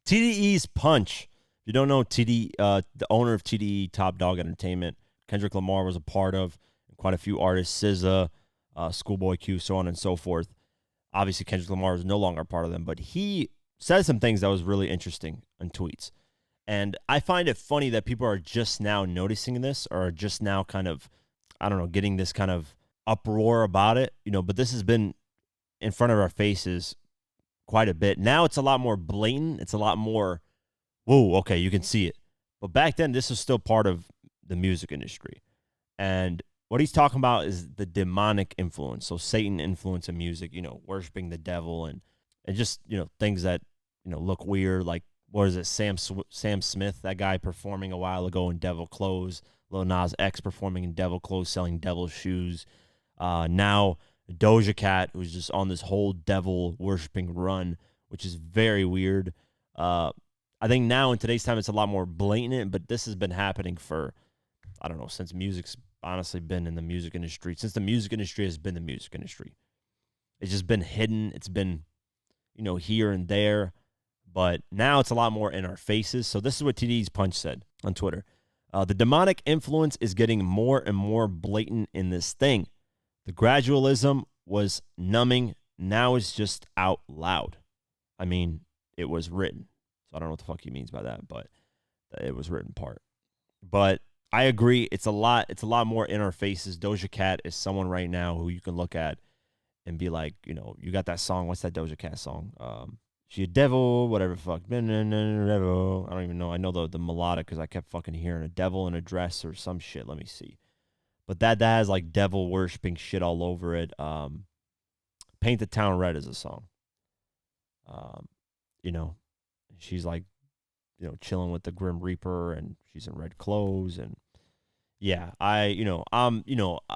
TDE's Punch. If you don't know, TDE, the owner of TDE, Top Dog Entertainment, Kendrick Lamar was a part of, quite a few artists, SZA, Schoolboy Q, so on and so forth. Obviously, Kendrick Lamar is no longer a part of them, but he said some things that was really interesting in tweets. And I find it funny that people are just now noticing this, or just now kind of, I don't know, getting this kind of uproar about it, but this has been in front of our faces quite a bit. Now it's a lot more blatant. It's a lot more, whoa, okay, you can see it. But back then, this was still part of the music industry. And what he's talking about is the demonic influence. So Satan influence in music, worshiping the devil and just, things that, look weird. Like, what is it? Sam Smith, that guy performing a while ago in devil clothes. Lil Nas X performing in devil clothes, selling devil shoes. Now Doja Cat, who's just on this whole devil worshiping run, which is very weird. I think now in today's time, it's a lot more blatant, but this has been happening for, I don't know, since music's honestly been in the music industry, since the music industry has been the music industry. It's just been hidden. It's been, here and there, but now it's a lot more in our faces. So this is what TDE's Punch said on Twitter. The demonic influence is getting more and more blatant in this thing. The gradualism was numbing. Now it's just out loud. I mean, it was written. So I don't know what the fuck he means by that, but it was written part. But I agree. It's a lot more in our faces. Doja Cat is someone right now who you can look at and be like, you got that song. What's that Doja Cat song? She a devil, whatever the fuck. Devil. I don't even know. I know the melodic because I kept fucking hearing a devil in a dress or some shit. Let me see. But that has like devil worshiping shit all over it. Paint the Town Red is a song. She's like, chilling with the Grim Reaper and she's in red clothes. And yeah,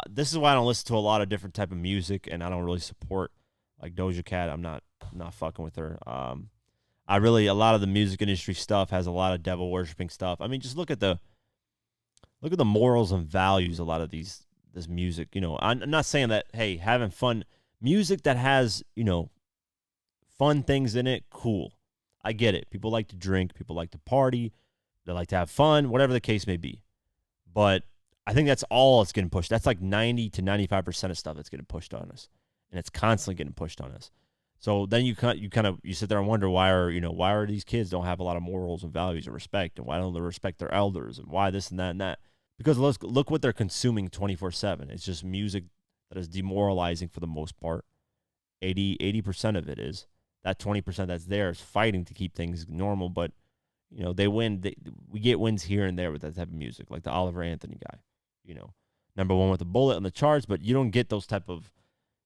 this is why I don't listen to a lot of different type of music and I don't really support like Doja Cat. I'm not fucking with her. A lot of the music industry stuff has a lot of devil worshiping stuff. I mean, just look at the morals and values. A lot of this music, I'm not saying that, hey, having fun music that has, fun things in it. Cool. I get it. People like to drink. People like to party. They like to have fun, whatever the case may be. But I think that's all it's getting pushed. That's like 90 to 95% of stuff that's getting pushed on us. And it's constantly getting pushed on us. So then you sit there and wonder why are these kids don't have a lot of morals and values and respect, and why don't they respect their elders, and why this and that and that? Because look what they're consuming 24/7. It's just music that is demoralizing for the most part. 80% of it is. That 20% that's there is fighting to keep things normal, but they win. We get wins here and there with that type of music, like the Oliver Anthony guy. Number one with a bullet on the charts, but you don't get those type of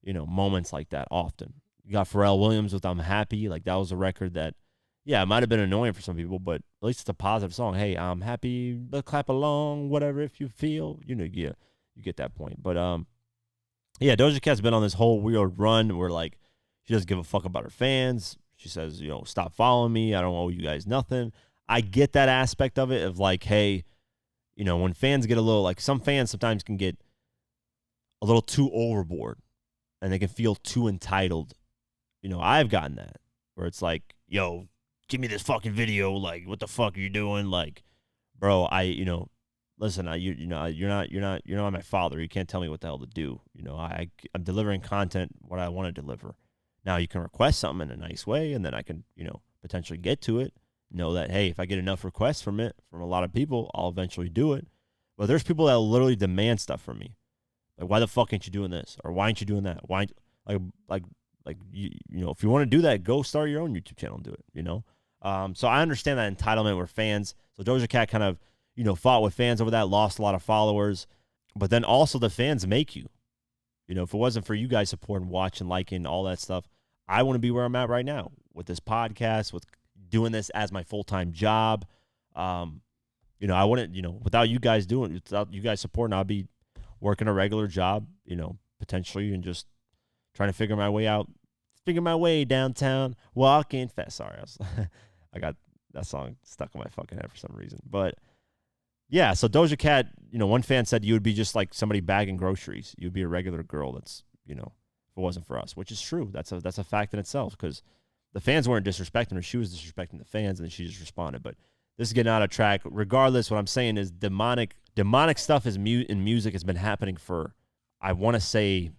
moments like that often. You got Pharrell Williams with "I'm Happy." Like, that was a record that, yeah, it might have been annoying for some people, but at least it's a positive song. Hey, I'm happy, clap along, whatever, if you feel. You get that point. But yeah, Doja Cat's been on this whole weird run where like she doesn't give a fuck about her fans. She says, stop following me. I don't owe you guys nothing. I get that aspect of it of like, hey, when fans get a little, like, some fans sometimes can get a little too overboard and they can feel too entitled. I've gotten that where it's like, yo, give me this fucking video. Like, what the fuck are you doing? Like, bro, listen, you're not my father. You can't tell me what the hell to do. I'm delivering content what I want to deliver. Now you can request something in a nice way, and then I can, potentially get to it. Know that, hey, if I get enough requests from a lot of people, I'll eventually do it. But there's people that literally demand stuff from me. Like, why the fuck ain't you doing this? Or why ain't you doing that? Why, if you want to do that, go start your own YouTube channel and do it, So I understand that entitlement with fans. So Doja Cat kind of, fought with fans over that, lost a lot of followers. But then also the fans make you. If it wasn't for you guys supporting, watching, liking, all that stuff, I want to be where I'm at right now with this podcast, with doing this as my full-time job. I wouldn't, without you guys supporting, I'd be working a regular job, potentially, and just trying to figure my way downtown, walking fast. Sorry, I got that song stuck in my fucking head for some reason. But yeah, so Doja Cat, one fan said you would be just like somebody bagging groceries. You'd be a regular girl that's, if it wasn't for us, which is true. That's a fact in itself, because the fans weren't disrespecting her. She was disrespecting the fans, and then she just responded. But this is getting out of track. Regardless, what I'm saying is demonic stuff in music has been happening for, I want to say,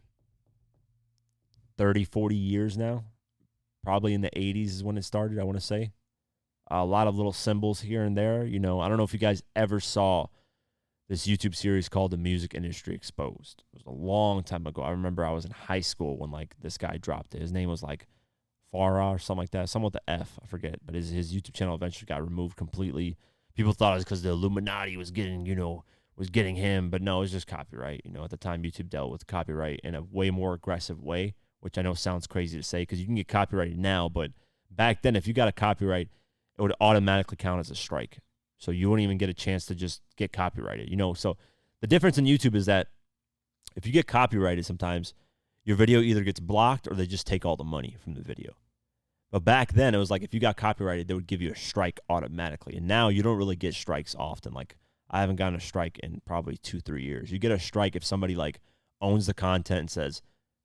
30, 40 years now. Probably in the 80s is when it started, I want to say. A lot of little symbols here and there. I don't know if you guys ever saw this YouTube series called The Music Industry Exposed. It was a long time ago. I remember I was in high school when this guy dropped it. His name was Farah or something like that. Something with the F, I forget. But his YouTube channel eventually got removed completely. People thought it was because the Illuminati was getting him, but no, it was just copyright. At the time YouTube dealt with copyright in a way more aggressive way, which I know sounds crazy to say because you can get copyrighted now, but back then if you got a copyright, it would automatically count as a strike. So you wouldn't even get a chance to just get copyrighted, So the difference in YouTube is that if you get copyrighted sometimes, your video either gets blocked or they just take all the money from the video. But back then, it was like if you got copyrighted, they would give you a strike automatically. And now you don't really get strikes often. I haven't gotten a strike in probably 2-3 years. You get a strike if somebody owns the content and says,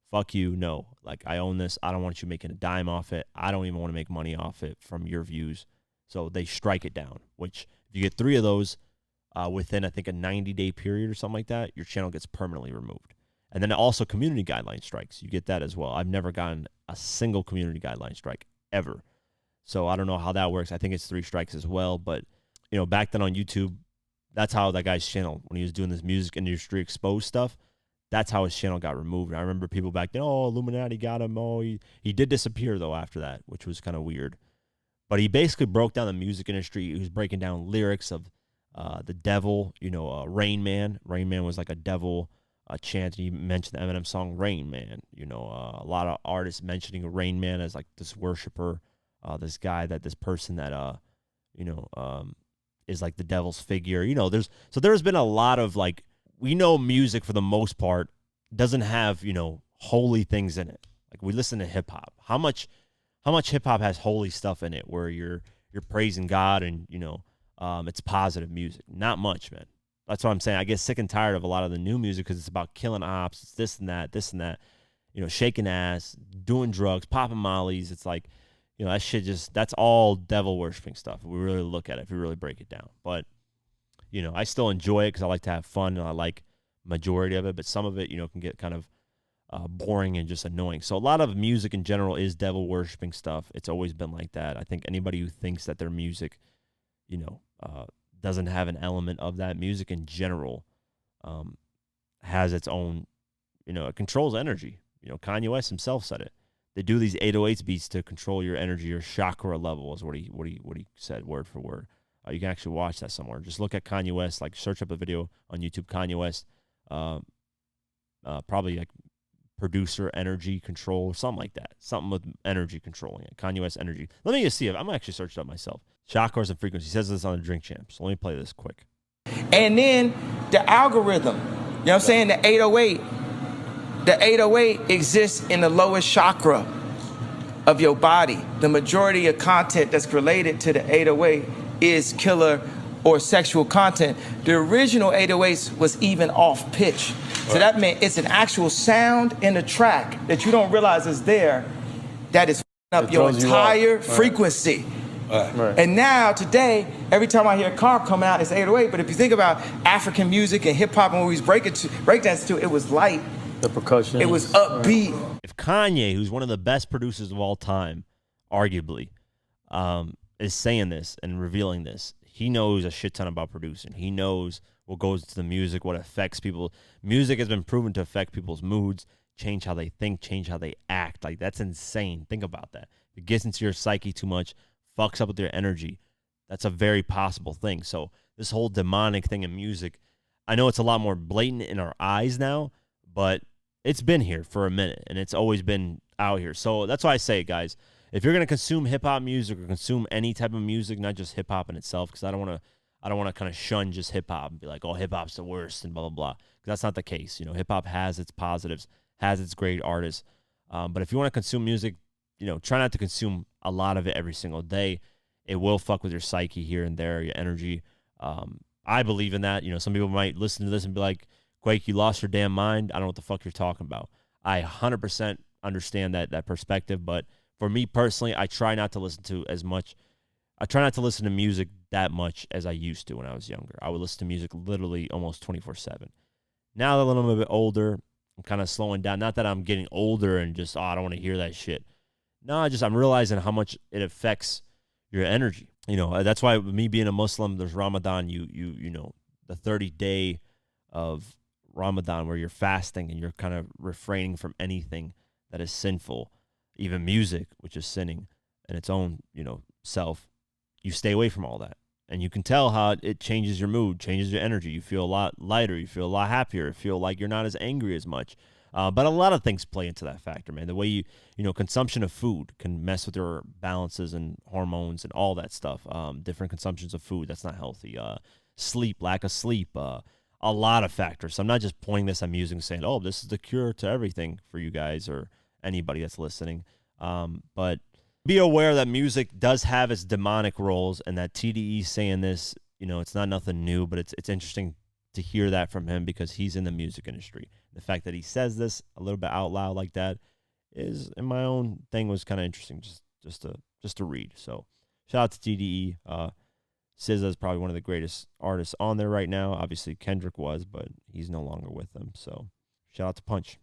fuck you, no. I own this. I don't want you making a dime off it. I don't even want to make money off it from your views. So they strike it down, which if you get 3 of those within, I think, a 90-day period or something like that, your channel gets permanently removed. And then also community guideline strikes. You get that as well. I've never gotten a single community guideline strike ever. So I don't know how that works. I think it's 3 strikes as well. But, back then on YouTube, that's how that guy's channel, when he was doing this music industry exposed stuff, that's how his channel got removed. And I remember people back then, Illuminati got him. He did disappear, though, after that, which was kind of weird. But he basically broke down the music industry. He was breaking down lyrics of the devil, Rain Man. Rain Man was like a devil chant. He mentioned the Eminem song Rain Man. A lot of artists mentioning Rain Man as this worshiper, this guy this person that is the devil's figure. There's been a lot of we know music for the most part doesn't have holy things in it. We listen to hip hop. How much hip hop has holy stuff in it where you're praising God and it's positive music? Not much, man. That's what I'm saying. I get sick and tired of a lot of the new music because it's about killing ops. It's this and that, shaking ass, doing drugs, popping mollies. It's that shit that's all devil worshiping stuff. If we really look at it, if we really break it down. But, I still enjoy it because I like to have fun and I like majority of it. But some of it, can get kind of boring and just annoying. So a lot of music in general is devil worshiping stuff. It's always been like that. I think anybody who thinks that their music, doesn't have an element of that, music in general has its own, it controls energy. Kanye West himself said it. They do these 808s beats to control your energy, your chakra level is what he said word for word. You can actually watch that somewhere. Just look at Kanye West, search up a video on YouTube, Kanye West, probably producer energy control or something like that. Something with energy controlling it. Kanye West energy. Let me just see if I'm actually searched it up myself. Chakras and frequency. He says this on the Drink Champs. So let me play this quick. And then the algorithm, what I'm saying? The 808 exists in the lowest chakra of your body. The majority of content that's related to the 808 is killer or sexual content. The original 808s was even off pitch. So that meant it's an actual sound in the track that you don't realize is there that is up your entire frequency. Right. And now, today, every time I hear a car come out, it's 808. But if you think about African music and hip-hop and what we was breakdance to, it was light. The percussion. It was upbeat. If Kanye, who's one of the best producers of all time, arguably, is saying this and revealing this, he knows a shit ton about producing. He knows what goes into the music, what affects people. Music has been proven to affect people's moods, change how they think, change how they act. That's insane. Think about that. If it gets into your psyche too much, fucks up with your energy, that's a very possible thing. So this whole demonic thing in music, I know it's a lot more blatant in our eyes now, but it's been here for a minute, and it's always been out here. So that's why I say, guys, if you're going to consume hip-hop music or consume any type of music, not just hip-hop in itself, because I don't want to kind of shun just hip-hop and be like, hip-hop's the worst and blah, blah, blah, because that's not the case. Hip-hop has its positives, has its great artists. But if you want to consume music, try not to consume a lot of it every single day. It will fuck with your psyche here and there, your energy. I believe in that. Some people might listen to this and be like, Quake, you lost your damn mind. I don't know what the fuck you're talking about. I 100% understand that perspective, but For me personally, I try not to listen to as much. I try not to listen to music that much as I used to when I was younger. I would listen to music literally almost 24/7. Now that I'm a little bit older, I'm kind of slowing down. Not that I'm getting older and just, I don't want to hear that shit. No, I'm realizing how much it affects your energy. That's why me being a Muslim, there's Ramadan, the 30-day of Ramadan where you're fasting and you're kind of refraining from anything that is sinful, even music, which is sinning in its own, self. You stay away from all that. And you can tell how it changes your mood, changes your energy. You feel a lot lighter. You feel a lot happier. You feel like you're not as angry as much. But a lot of things play into that factor, man. The way consumption of food can mess with your balances and hormones and all that stuff. Different consumptions of food, that's not healthy. Sleep, lack of sleep, a lot of factors. So I'm not just pointing this at music and saying, oh, this is the cure to everything for you guys or anybody that's listening. But be aware that music does have its demonic roles, and that TDE saying this, it's not nothing new, but it's interesting to hear that from him because he's in the music industry. The fact that he says this a little bit out loud like that is, in my own thing, was kind of interesting just to read. So shout out to TDE. SZA is probably one of the greatest artists on there right now. Obviously Kendrick was, but he's no longer with them. So shout out to Punch.